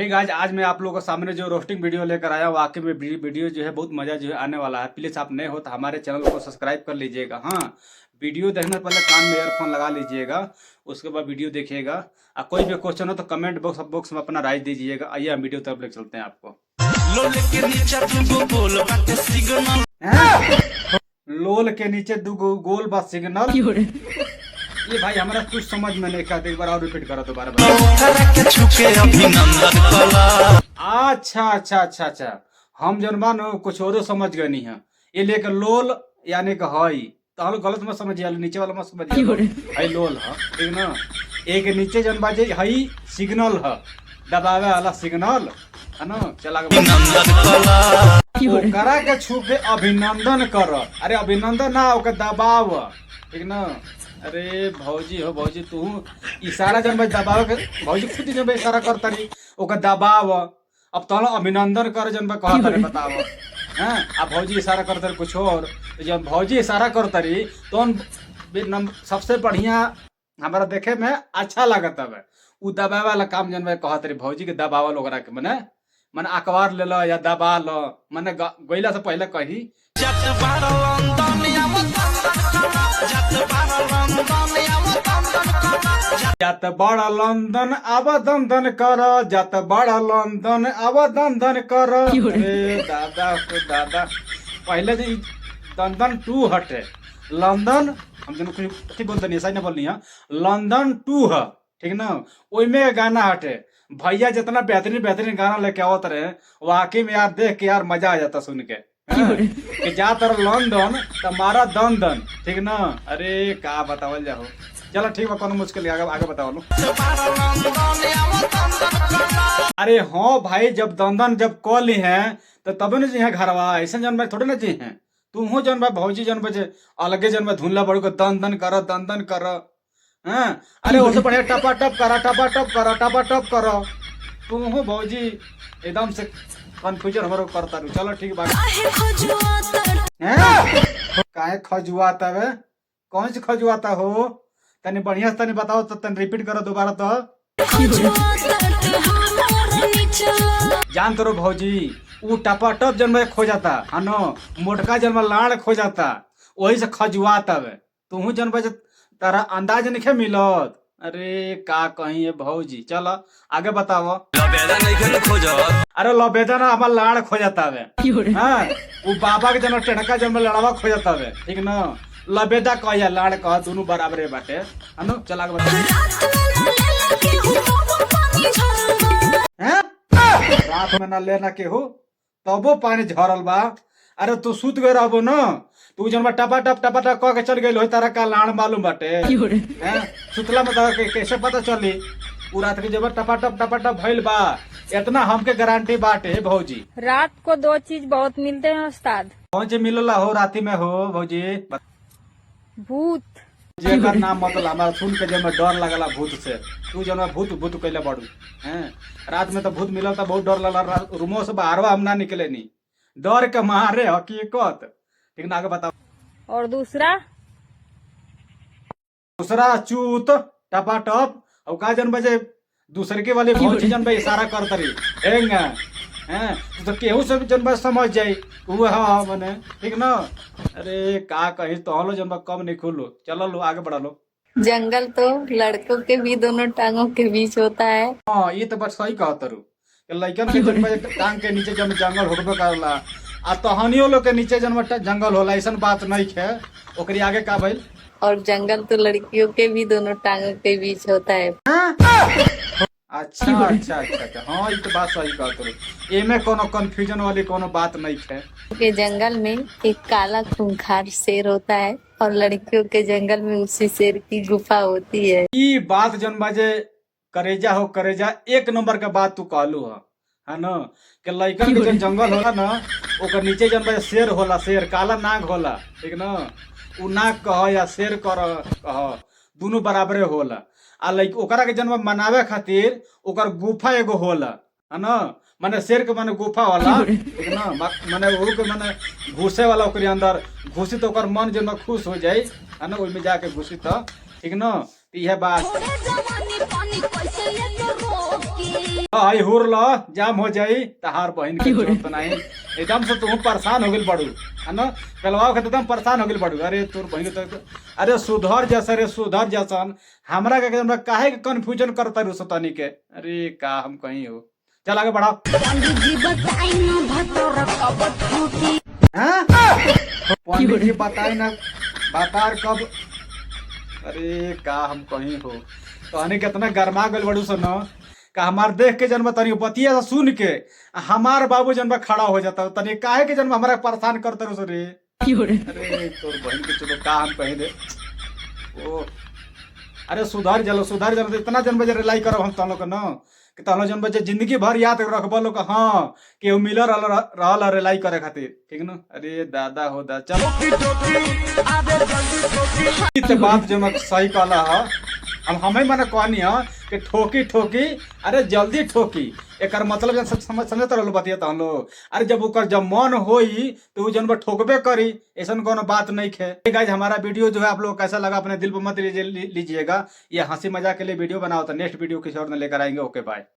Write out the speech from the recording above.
Hey guys, आज मैं आप लोगों के सामने जो रोस्टिंग वीडियो लेकर आया हूँ, वाकई में वीडियो जो है बहुत मजा जो है आने वाला है। प्लीज आप नए हो तो हमारे चैनल को सब्सक्राइब कर लीजिएगा। हाँ, वीडियो देखने से पहले कान में ईयरफोन लगा लीजिएगा, उसके बाद वीडियो देखिएगा। कोई भी क्वेश्चन हो तो कमेंट बॉक्स में अपना राय दीजिएगा। आइए हम वीडियो तरफ लेकर चलते हैं आपको। लोल के नीचे दो गोल बा सिग्नल। ये भाई हमारा कुछ समझ में नहीं आता, एक बार और रिपीट करो दोबारा। अच्छा, हम जनबान कुछ और समझ गए नहीं है। ये लेकर लोल यानी कि हई तो हम गलत मत समझिए, नीचे वाला मत समझिए। हई लोल है, ठीक ना। एक नीचे जनबा जे हई सिग्नल है, दबावे वाला सिग्नल है ना। चला करा के छू के अभिनंदन कर। अरे अभिनंदन ना, ओके दबाव, ठीक ना। अरे भौजी हो, भौजी तू इशारा जन दबाव के भौजी खुद जब इशारा करता रही ओके दबाव। अब तो अभिनंदन कर जन कहा करे बताओ। हैं अब भौजी इशारा करते रही कुछ और, तो जब भौजी इशारा करता रही तो सबसे बढ़िया हमारा देखे में अच्छा लगता है उ दबावे वाला काम जन कहत रही भौजी के दबावल ओकरा के मने अखबार ले लो या दबा लो, मने गईला से पहले कही जत बड़ा लंदन अब दंदन कर, जत बड़ा लंदन अब दंदन कर। अरे दादा को दादा, पहले जो दंदन 2 हटे लंदन, हम जन कुछ बोलते नहीं, सही ना बोलनी है। लंदन 2 है, ठीक ना। ओइमे गाना हटे भैया जितना बेहतरीन गाना लेके आवत रहे, वाकई में यार देख के यार मजा आ जाता सुन के। कि जा तर लंदन तुम्हारा दंदन, ठीक ना। अरे का बतावल जाओ, चलो ठीक है, कोनो मुश्किल आगे बताओ लो। अरे हाँ भाई, जब दंदन जब कॉल है तो तब न जी है घरवा, ऐसा जन भाई थोड़े ना जी है। तू हो जन भाई भौजी जन बजे अलगे जन भाई धुनला बड़ू को दंदन कर। हाँ अरे उससे बढ़िया टपा टप करा। तू हो भौजी एकदम से कंफ्यूजन हमारे करता रू। चलो ठीक बात। काहे खजुआता वे, कौन सी खजुआता हो? तनी बढ़िया से तनी बताओ तो तनी रिपीट करो दोबारा तो। जान करो भौजी, वो टपाटप जन्म खो जाता है नो, मोटका जन्म लाड़ खो जाता, वही से खजुआता वे। तू जन्म तारा अंदाज नहीं मिलत। अरे का कहीं भौजी, चलो आगे बताओ। अरे लबेदा ना हमारा लाड़ खो जाता है। हाँ वो बाबा के जन्म टेढ़का जन्म लड़ावा खो जाता है, ठीक ना। लबेदा कह या लाड़ कह, दोनों बराबरे बाटे है ना। चला रात में ना लेना के हो तबो पानी झरल बा। अरे तू सुत गए रहबो न, तू जन टपा टप कह के चल गई हो, तारा का लाड़ मालूम बाटे। सुतला में कैसे पता चली? पूरा रात के जब टपा टप भइल बा, इतना हमके गारंटी बाटे भौजी। रात को 2 चीज बहुत मिलते हैं उस्ताद। कौन चीज मिलला हो राती में हो भौजी? भूत। जेकर नाम मतलब हमारा सुन के जब डर लगला भूत से। तू जन भूत कैले बड़ू हैं, रात में तो भूत मिलल तो बहुत डर लगला। रूमो से बाहरवा हम ना निकले नी, डर के मारे हकीकत, ठीक ना। आगे बताओ। और दूसरा चूत टपा टप। और का जन बजे दूसरे के वाले भौजी जन भाई इशारा कर तरी हैं तो केहू से भी जन भाई समझ जाई वो हाँ मने, ठीक ना। अरे का कही तो हलो जन कम नहीं खुलो। चलो लो आगे बढ़ा लो। जंगल तो लड़कों के भी दोनों टांगों के बीच होता है। हाँ ये तो बस सही कहा तरु, लड़कन के जन भाई टांग के नीचे जन जंगल होबे करला, आ तहनियो लोग के नीचे जन जंगल होला, ऐसा बात नहीं है। ओकरी आगे का भइल? और जंगल तो लड़कियों के भी दोनों टांगों के बीच होता है। अच्छा। हाँ ये तो बात सही कहा तू, एमे कोनो कंफ्यूजन वाली कोनो बात नहीं है। के जंगल में एक काला खूंखार शेर होता है और लड़कियों के जंगल में उसी शेर की गुफा होती है। ये बात जन बाजे करेजा हो करेजा, एक नंबर का बात तू कहलू है ना। कि लड़कन के जन जंगल होला ना, ओकर नीचे जन बाजे शेर होला, शेर काला नाग होला, ठीक ना। उ नाग कह या शेर कह, दोनों बराबरे होला। आ ओकरा के जन्म मनावे खातिर ओकर गुफा एगो होला है ना। माने शेर के माने गुफा वाला, ठीक ना। माने वो के माने घुसे वाला, ओकरे अंदर घुसी तो ओकर मन जन्म खुश हो जाए है ना, ओइमे जाके घुसी तो, ठीक ना। यह बात आई हुर ला जाम हो जाई तहार बहन के चोट नहीं एकदम से तू परेशान हो गेल बड़ू है ना कलवा के एकदम परेशान हो गेल बड़ू अरे तोर बहन के तो अरे सुधर जैसा रे सुधर जैसन हमरा के एकदम काहे के कंफ्यूजन करता रू सतानी के अरे का हम कहीं हो चल आगे बढ़ा हाँ? पंडित जी बताई ना बतार कब अरे का हम कहीं हो तो हने कितना गरमा गल बड़ू सन का हमार देख के जन्म तनी बतिया से सुन के हमार बाबू जन्म खड़ा हो जाता तनी काहे के जन्म हमारा परेशान करते रहो रे अरे तोर बहन के चलो का हम कहीं दे ओ अरे सुधार जलो इतना जन्म जे रिलाई करो हम तन लोग न कि तन जन्म जे जिंदगी भर याद रखबो लोग हां कि उ मिलर रहल रिलाई करे खातिर ठीक न अरे दादा हो दा चलो इत बात जो मैं सही कहला है हम हमें मने कहनी है कि ठोकी ठोकी अरे जल्दी ठोकी एकर मतलब जन समझ रहलो बतिया हम लोग अरे जब ओकर जब मन होई तो उ जन ठोकबे करी ऐसा कोनो बात नहीं है गाइस हमारा वीडियो जो है आप लोग कैसा लगा अपने दिल पर मत लीजिएगा ये हंसी मजाक के लिए वीडियो बनाओ तो नेक्स्ट वीडियो किसी और ने लेकर आएंगे ओके बाय।